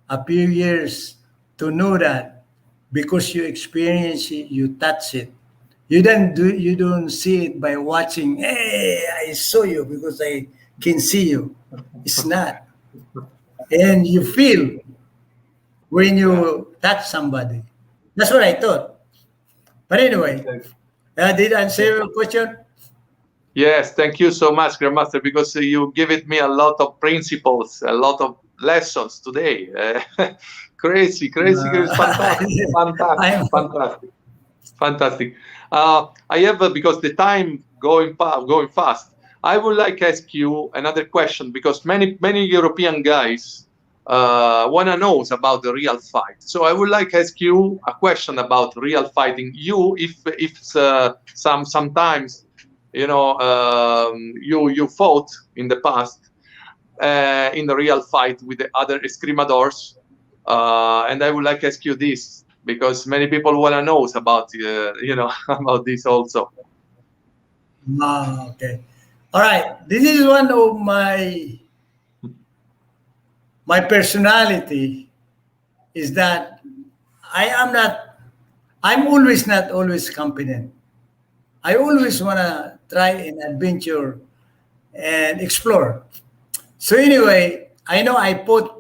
a few years to know that because you experience it, you touch it. You don't see it by watching, hey, I saw you because I can see you. It's not. And you feel when Yeah. you touch somebody. That's what I thought. But anyway, did I answer your question? Yes, thank you so much, Grandmaster, because you give it me a lot of principles, a lot of lessons today. Crazy, fantastic, I'm, fantastic. I have because the time going fast. I would like to ask you another question because many European guys wanna knows about the real fight. So I would like to ask you a question about real fighting. You, if sometimes you fought in the past in the real fight with the other escrimadors, and I would like to ask you this because many people want to know about about this also. okay. All right. This is one of my personality is that I am not. I'm always not always confident. I always want to try and adventure and explore. So anyway, I know I put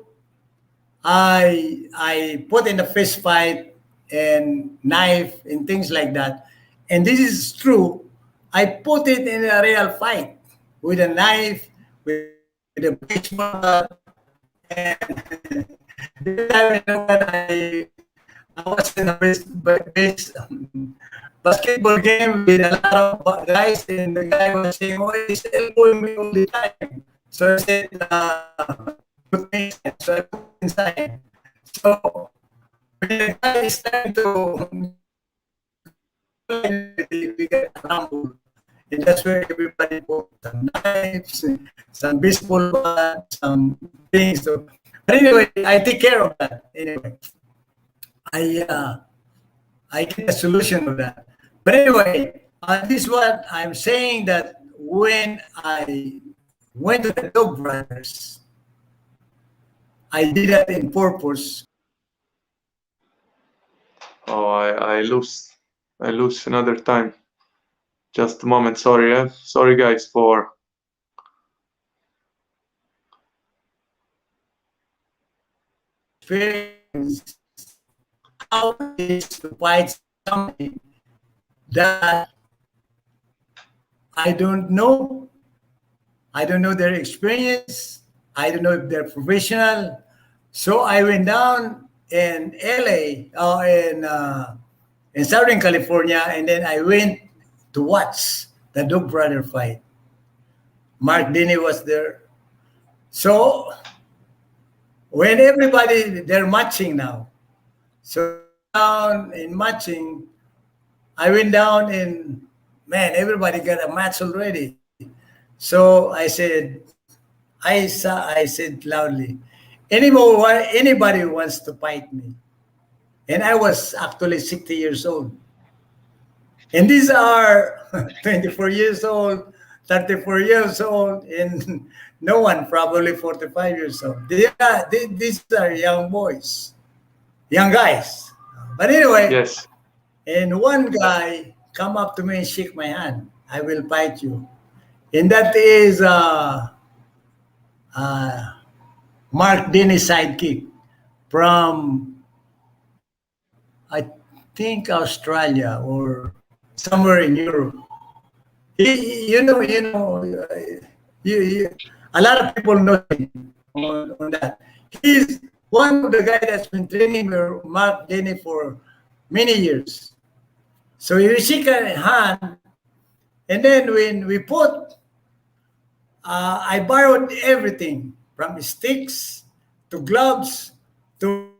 in a fist fight and knife and things like that. And this is true. I put it in a real fight with a knife, with a baseball bat, and this time you know when I was in a basketball game with a lot of guys, and the guy was saying, "Oh, he's elbowing me all the time." So I said, "Put me inside." So I put inside. So when the guy is trying to we get rumble. And that's where everybody bought some knives, some baseball bats, some things. So anyway, I take care of that. Anyway, I uh, I get a solution of that. But anyway, this is what I'm saying, that when I went to the Dog Brothers, I did that in purpose. Oh, I lose another time. Just a moment, sorry, sorry guys for. Experience how it is to fight something that I don't know. I don't know their experience. I don't know if they're professional. So I went down in LA, in Southern California, and then I went to watch the Dog Brother fight. Mark Denny was there. So when everybody, they're matching now. So down in matching, I went down and man, everybody got a match already. So I said loudly, anybody who wants to fight me. And I was actually 60 years old. And these are 24 years old, 34 years old, and no one probably 45 years old. These are young boys, young guys. But anyway, Yes. and one guy come up to me and shake my hand. I will fight you. And that is uh, Mark Denny's sidekick from, I think, Australia or somewhere in Europe. You, a lot of people know him on that. He's one of the guys that's been training Mark Denny for many years. So we shake a hand, and then when we put, I borrowed everything from sticks to gloves to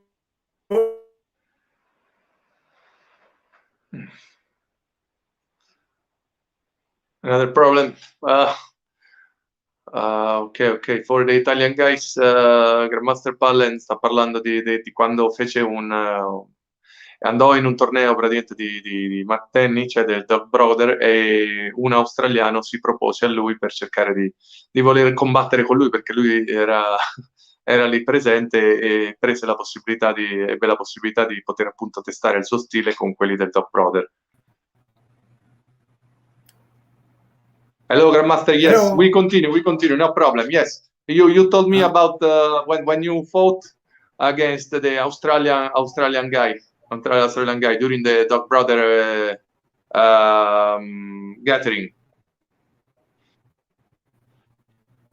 Another problem. Ok. For the Italian guys, Grandmaster Pallen sta parlando di quando fece andò in un torneo praticamente di Mark Tenny, cioè del Dog Brother, e un australiano si propose a lui per cercare di voler combattere con lui, perché lui era lì presente e ebbe la possibilità di poter appunto testare il suo stile con quelli del Dog Brother. Hello, Grandmaster. Yes, Hello. we continue. No problem. Yes, you told me about when you fought against the Australian guy during the Dog Brother gathering.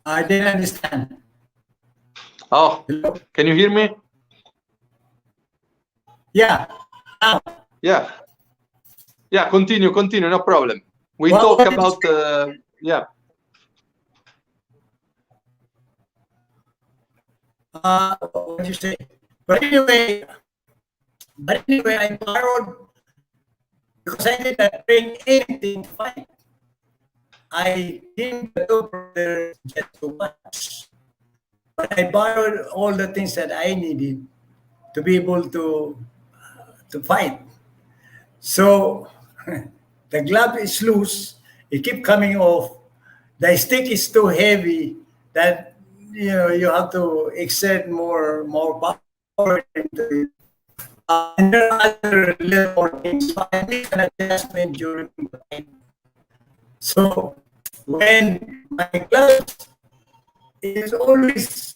I didn't understand. Oh, Hello? can you hear me? Yeah. Now. Yeah. Continue. No problem. We Well, talk about yeah. What did you say? But anyway, I borrowed because I did not bring anything to fight. I came to the brother just to watch. But I borrowed all the things that I needed to be able to fight. So the glove is loose. It keep coming off. The stick is too heavy that you have to exert more power into it. And there are other little things. So I make an adjustment during the fight. So when my glove is always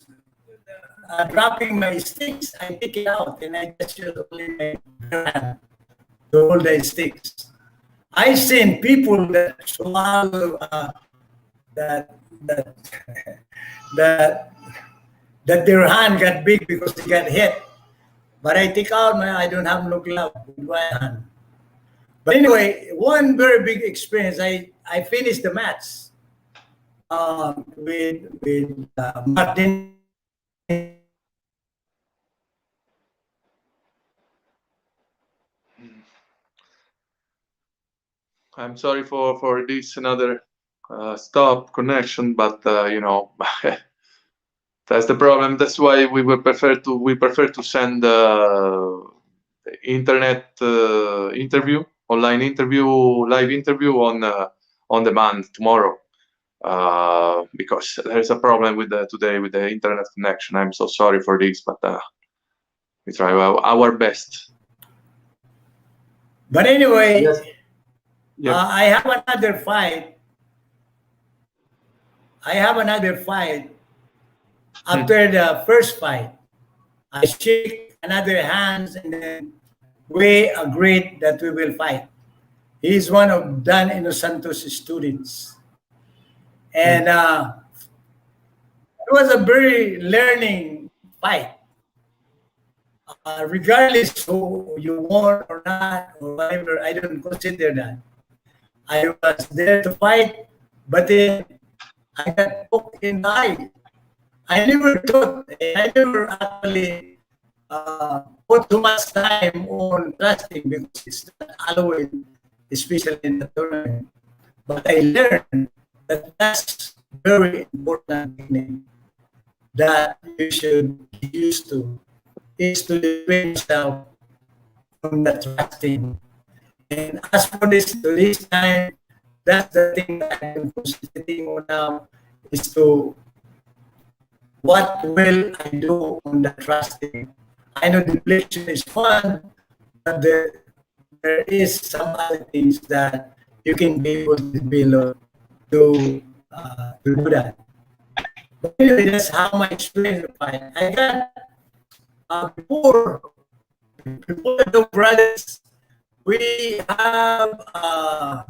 dropping my sticks, I take it out and I just use only my hand to hold the sticks. I've seen people that swallow that that that that their hand got big because they got hit. But I take out I don't have no glove with my hand. But anyway, one very big experience. I finished the match with Martin. I'm sorry for this another stop connection, but That's the problem. That's why we prefer to send internet interview, online interview, live interview on demand tomorrow. Because there's a problem with today with the internet connection. I'm so sorry for this, but we try our best. But anyway, Yes. Yeah. I have another fight. I have another fight after the first fight. I shake another hands and then we agreed that we will fight. He is one of Dan Inosanto's students. And it was a very learning fight. Regardless who you won or not or whatever, I don't consider that. I was there to fight, but then I got poked in the eye. I never thought, I never actually put too much time on trusting because it's not allowed, especially in the tournament. But I learned that that's very important technique that you should get used to is to defend yourself from the trusting. And as for this time, that's the thing that I'm concentrating on now is to what will I do on the trusting. I know depletion is fun, but there is some other things that you can be able to develop to do that. But anyway, that's how my experience with fight. I got before the brothers, we have a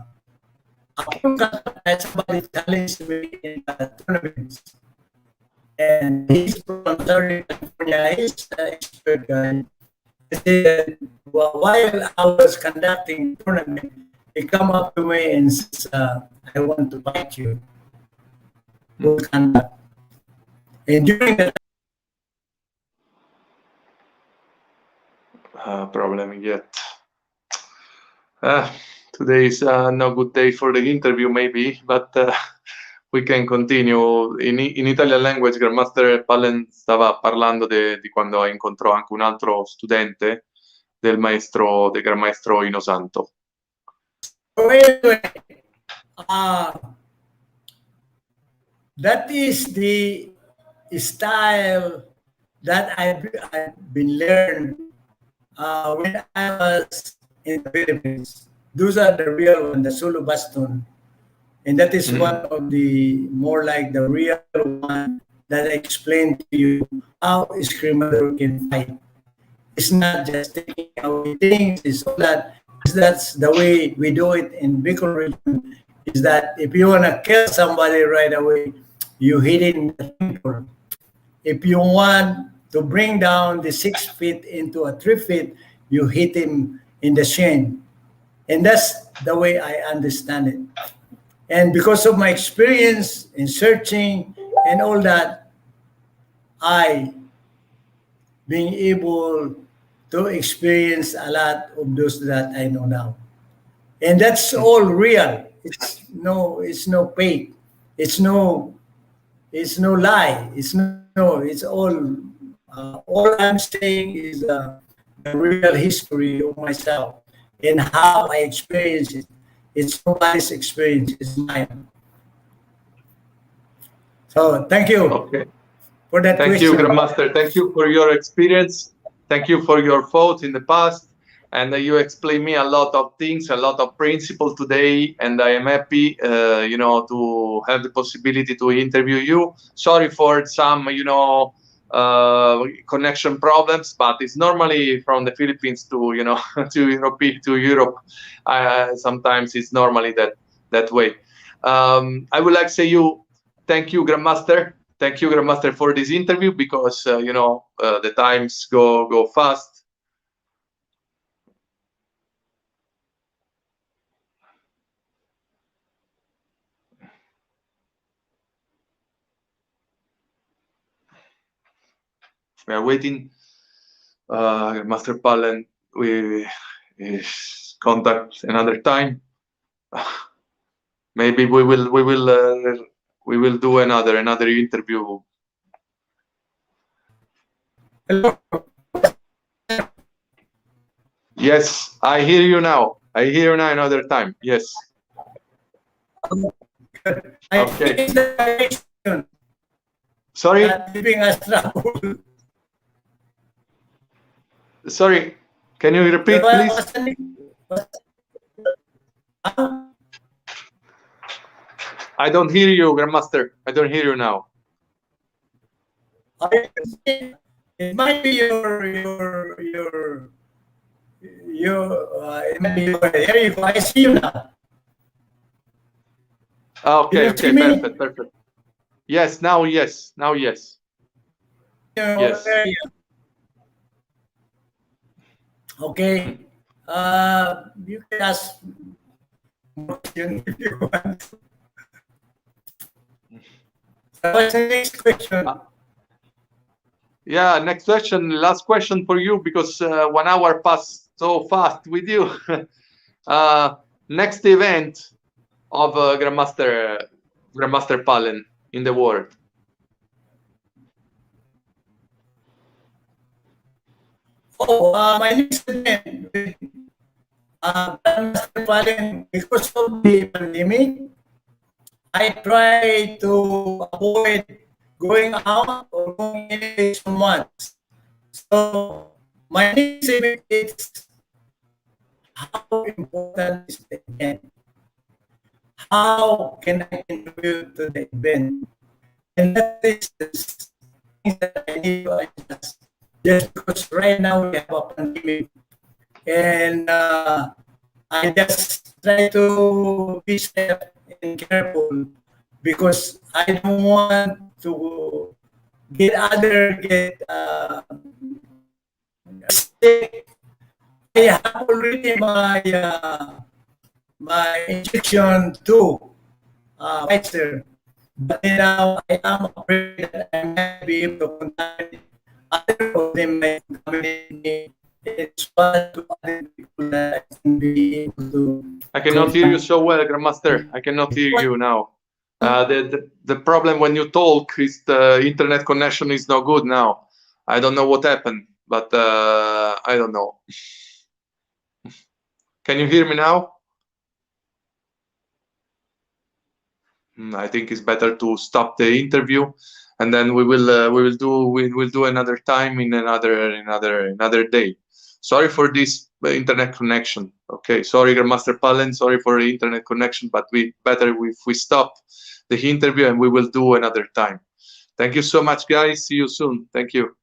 contract that somebody challenged me in tournaments. And he's from Southern California. He's an expert guy. He said, well, while I was conducting the tournament, he come up to me and says, I want to fight you. We'll conduct. And during the problem yet. Today is no good day for the interview, maybe, but we can continue. In Italian language, Grandmaster Pallen stava parlando di quando incontrò anche un altro studente del Gran Maestro Inosanto. So anyway, that is the style that I've been learned when I was in the Philippines. Those are the real one, the solo baston. And that is one of the more like the real one that I explained to you how a screamer can fight. It's not just taking away things, it's all that. That's the way we do it in Bicol region. Is that if you want to kill somebody right away, you hit it in the temple. If you want to bring down the 6 feet into a 3 feet, you hit him in the shin. And that's the way I understand it. And because of my experience in searching and all that, I being able to experience a lot of those that I know now. And that's all real. It's no fake. It's no lie. It's all I'm saying is the real history of myself and how I experience it. It's nobody's experience, it's mine. So thank you for that Thank question. you, Grandmaster. Thank you for your experience. Thank you for your thoughts in the past. And you explained me a lot of things, a lot of principles today. And I am happy, to have the possibility to interview you. Sorry for some, connection problems, but it's normally from the Philippines to to Europe. Sometimes it's normally that way. I would like to say thank you, Grandmaster. Thank you, Grandmaster, for this interview because the times go fast. We are waiting. Master Pallen, we contact another time. Maybe we will do another interview Yes, I hear you now. I hear you now another time. Yes. I Okay. think the question Sorry. giving us trouble. Sorry. Can you repeat, please? I don't hear you, Grandmaster. I don't hear you now. It might be your it might be here you go. I see you now. Okay, Can you see okay, me? perfect, perfect. Yes, now yes, now yes. Yes. Okay. You can ask more question if you want. What's the next question? Yeah, next question, last question for you, because 1 hour passed so fast with you. Next event of Grandmaster Pallen in the world. Oh, my next event with Grandmaster Pallen, because of the pandemic, I try to avoid going out or going anywhere so much. So my next event is how important is the event? How can I contribute to the event? And that is the things that I need to adjust. Just because right now we have a pandemic, and I just try to be safe and careful because I don't want to get sick. I have already my injection too, Pfizer. But now I am afraid that I might be able to contaminate other of them might contaminate me. It's one to other people that I can be able to I cannot hear you contact. so well, Grandmaster. I cannot hear you now. The problem when you talk is the internet connection is not good now. I don't know what happened, but I don't know. Can you hear me now? I think it's better to stop the interview, and then we will do another time in another day. Sorry for this internet connection. Okay, sorry, Grandmaster Pallen. Sorry for the internet connection, but we better if we stop the interview and we will do another time. Thank you so much, guys. See you soon. Thank you.